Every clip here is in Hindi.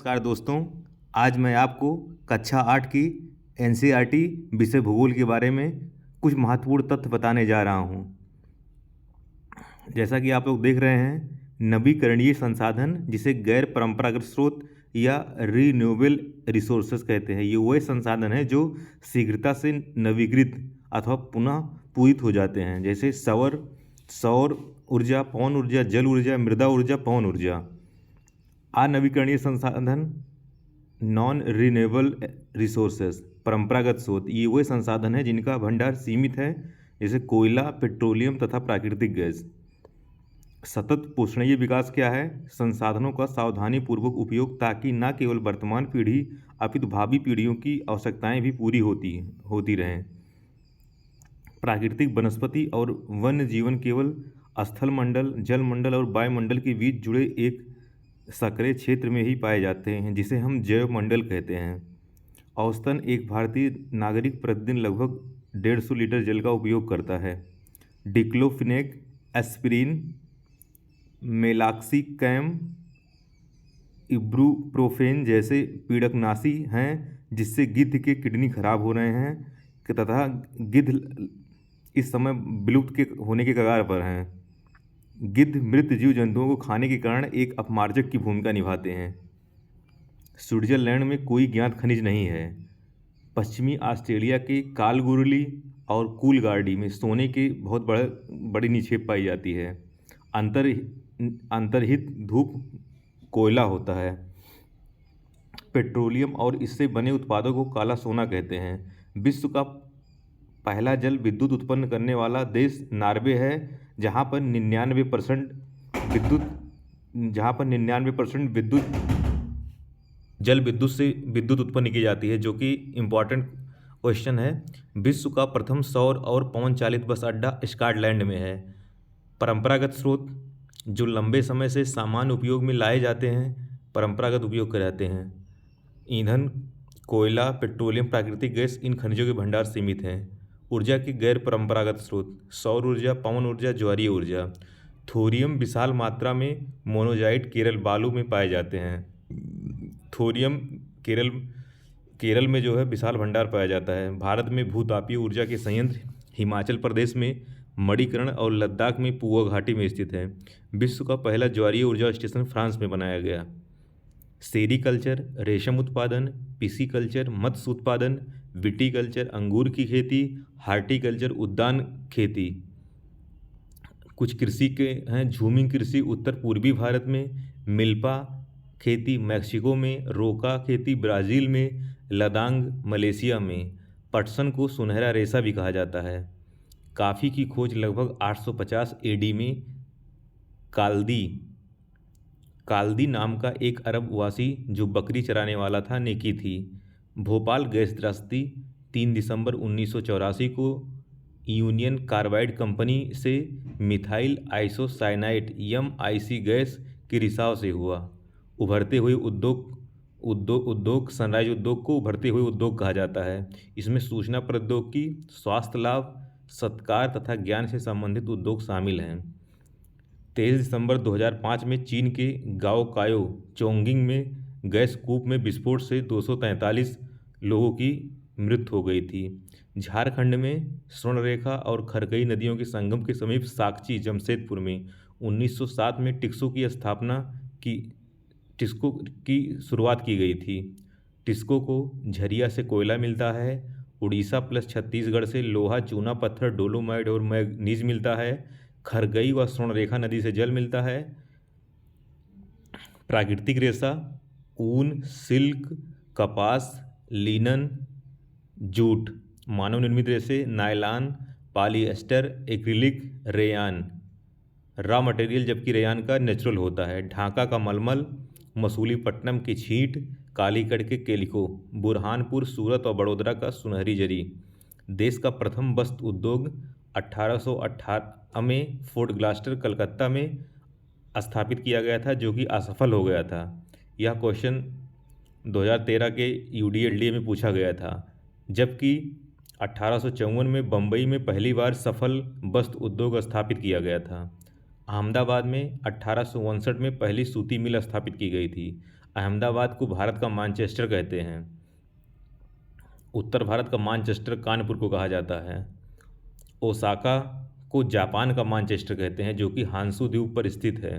नमस्कार दोस्तों। आज मैं आपको कक्षा 8 की एनसीईआरटी विषय भूगोल के बारे में कुछ महत्वपूर्ण तथ्य बताने जा रहा हूं। जैसा कि आप लोग देख रहे हैं, नवीकरणीय संसाधन जिसे गैर परंपरागत स्रोत या रीन्यूएबल रिसोर्सेज कहते हैं, ये वह संसाधन है जो शीघ्रता से नवीकृत अथवा पुनः पूरित हो जाते हैं, जैसे सौर ऊर्जा, पवन ऊर्जा, जल ऊर्जा, मृदा ऊर्जा, पवन ऊर्जा। अनवीकरणीय संसाधन नॉन रिन्यूएबल रिसोर्सेज, परंपरागत स्रोत, ये वे संसाधन हैं जिनका भंडार सीमित है, जैसे कोयला, पेट्रोलियम तथा प्राकृतिक गैस। सतत पोषणीय विकास क्या है? संसाधनों का सावधानीपूर्वक उपयोग ताकि न केवल वर्तमान पीढ़ी अपितु भावी पीढ़ियों की आवश्यकताएं भी पूरी होती रहें। प्राकृतिक वनस्पति और वन्य जीवन केवल स्थल मंडल, जल मंडल और वायुमंडल के बीच जुड़े एक सक्रिय क्षेत्र में ही पाए जाते हैं, जिसे हम जैव मंडल कहते हैं। औसतन एक भारतीय नागरिक प्रतिदिन लगभग 150 लीटर जल का उपयोग करता है। डिक्लोफिनेक, एस्पिरिन, मेलाक्सिकैम, इब्रुप्रोफेन जैसे पीड़कनाशी हैं जिससे गिद्ध के किडनी खराब हो रहे हैं तथा गिद्ध इस समय विलुप्त के होने के कगार पर हैं। गिद्ध मृत जीव जंतुओं को खाने के कारण एक अपमार्जक की भूमिका निभाते हैं। स्विट्जरलैंड में कोई ज्ञात खनिज नहीं है। पश्चिमी ऑस्ट्रेलिया के कालगुरली और कूलगार्डी में सोने के बहुत बड़ी निक्षेप पाई जाती है। अंतर्हित धूप कोयला होता है। पेट्रोलियम और इससे बने उत्पादों को काला सोना कहते हैं। विश्व का पहला जल विद्युत उत्पन्न करने वाला देश नॉर्वे है, जहां पर 99% जल विद्युत से विद्युत उत्पन्न की जाती है, जो कि इम्पॉर्टेंट क्वेश्चन है। विश्व का प्रथम सौर और पवन चालित बस अड्डा स्कॉटलैंड में है। परंपरागत स्रोत जो लंबे समय से सामान्य उपयोग में लाए जाते हैं, परंपरागत उपयोग कराते हैं। ईंधन, कोयला, पेट्रोलियम, प्राकृतिक गैस, इन खनिजों के भंडार सीमित हैं। ऊर्जा के गैर परंपरागत स्रोत, सौर ऊर्जा, पवन ऊर्जा, ज्वारीय ऊर्जा। थोरियम विशाल मात्रा में मोनोजाइट केरल बालू में पाए जाते हैं। थोरियम केरल में जो है विशाल भंडार पाया जाता है। भारत में भूतापीय ऊर्जा के संयंत्र हिमाचल प्रदेश में मणिकर्ण और लद्दाख में पुआ घाटी में स्थित है। विश्व का पहला ज्वारीय ऊर्जा स्टेशन फ्रांस में बनाया गया। सेरीकल्चर, रेशम उत्पादन, पिसीकल्चर, मत्स्य उत्पादन, विटीकल्चर, अंगूर की खेती, हार्टिकल्चर, उद्यान खेती। कुछ कृषि के हैं। झूमिंग कृषि उत्तर पूर्वी भारत में, मिल्पा खेती मैक्सिको में, रोका खेती ब्राज़ील में, लदांग मलेशिया में। पटसन को सुनहरा रेशा भी कहा जाता है। कॉफ़ी की खोज लगभग 850 एडी में काल्दी नाम का एक अरबवासी जो बकरी चराने वाला था ने की थी। भोपाल गैस त्रासदी 3 दिसंबर 1984 को यूनियन कार्बाइड कंपनी से मिथाइल आइसोसाइनाइड MIC गैस के रिसाव से हुआ। उभरते हुए उद्योग सनराइज उद्योग को उभरते हुए उद्योग कहा जाता है। इसमें सूचना प्रौद्योगिकी, स्वास्थ्य लाभ, सत्कार तथा ज्ञान से संबंधित उद्योग शामिल हैं। 23 दिसंबर 2005 में चीन के गाओकायो चोंगिंग में गैस कूप में विस्फोट से 243 लोगों की मृत्यु हो गई थी। झारखंड में स्वर्णरेखा और खरकई नदियों के संगम के समीप साकची जमशेदपुर में 1907 में टिस्को की शुरुआत की गई थी। टिस्को को झरिया से कोयला मिलता है। उड़ीसा प्लस छत्तीसगढ़ से लोहा, चूना पत्थर, डोलोमाइट और मैग्नीज मिलता है। खरगई व स्वर्णरेखा नदी से जल मिलता है। प्राकृतिक रेशा ऊन, सिल्क, कपास, लिनन, जूट। मानव निर्मित रेशे nylon, polyester, acrylic, rayon. Raw material जबकि रेयान का नेचुरल होता है। ढाका का मलमल, मसूलीपट्टनम की छींट, कालीकट के केलिको, बुरहानपुर, सूरत और बड़ोदरा का सुनहरी जरी। देश का प्रथम वस्त्र उद्योग 1818 में फोर्ट ग्लास्टर कलकत्ता में स्थापित किया गया था, जो कि असफल हो गया था। यह क्वेश्चन 2013 के UDLDA में पूछा गया था। जबकि 1854 में बम्बई में पहली बार सफल वस्त्र उद्योग स्थापित किया गया था। अहमदाबाद में 1859 में पहली सूती मिल स्थापित की गई थी। अहमदाबाद को भारत का मैनचेस्टर कहते हैं। उत्तर भारत का मैनचेस्टर कानपुर को कहा जाता है। ओसाका को जापान का मैनचेस्टर कहते हैं, जो कि हांसू द्वीप पर स्थित है।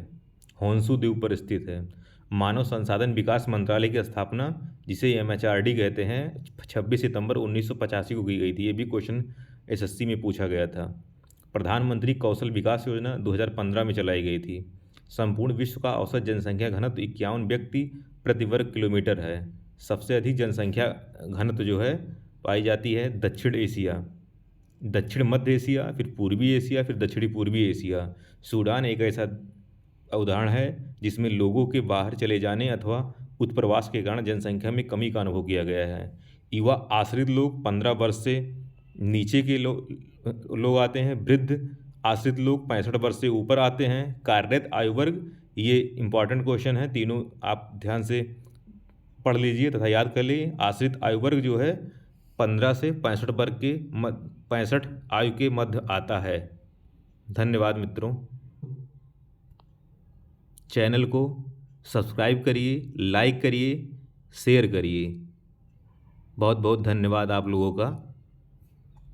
होन्सू द्वीप पर स्थित है। मानव संसाधन विकास मंत्रालय की स्थापना, जिसे एमएचआरडी कहते हैं, 26 सितंबर 1985 को की गई थी। ये भी क्वेश्चन एसएससी में पूछा गया था। प्रधानमंत्री कौशल विकास योजना 2015 में चलाई गई थी। संपूर्ण विश्व का औसत जनसंख्या घनत्व 51 व्यक्ति प्रति वर्ग किलोमीटर है। सबसे अधिक जनसंख्या घनत्व जो है पाई जाती है दक्षिण एशिया, दक्षिण मध्य एशिया, फिर पूर्वी एशिया, फिर दक्षिणी पूर्वी एशिया। सूडान एक ऐसा उदाहरण है जिसमें लोगों के बाहर चले जाने अथवा उत्प्रवास के कारण जनसंख्या में कमी का अनुभव किया गया है। युवा आश्रित लोग 15 वर्ष से नीचे के लोग आते हैं। वृद्ध आश्रित लोग 65 वर्ष से ऊपर आते हैं। कार्यरत आयु वर्ग, ये इंपॉर्टेंट क्वेश्चन है, तीनों आप ध्यान से पढ़ लीजिए तथा याद कर लीजिए। आश्रित आयु वर्ग जो है 15 से 65 वर्ग के 65 आयु के मध्य आता है। धन्यवाद मित्रों। चैनल को सब्सक्राइब करिए, लाइक करिए, शेयर करिए। बहुत बहुत धन्यवाद आप लोगों का।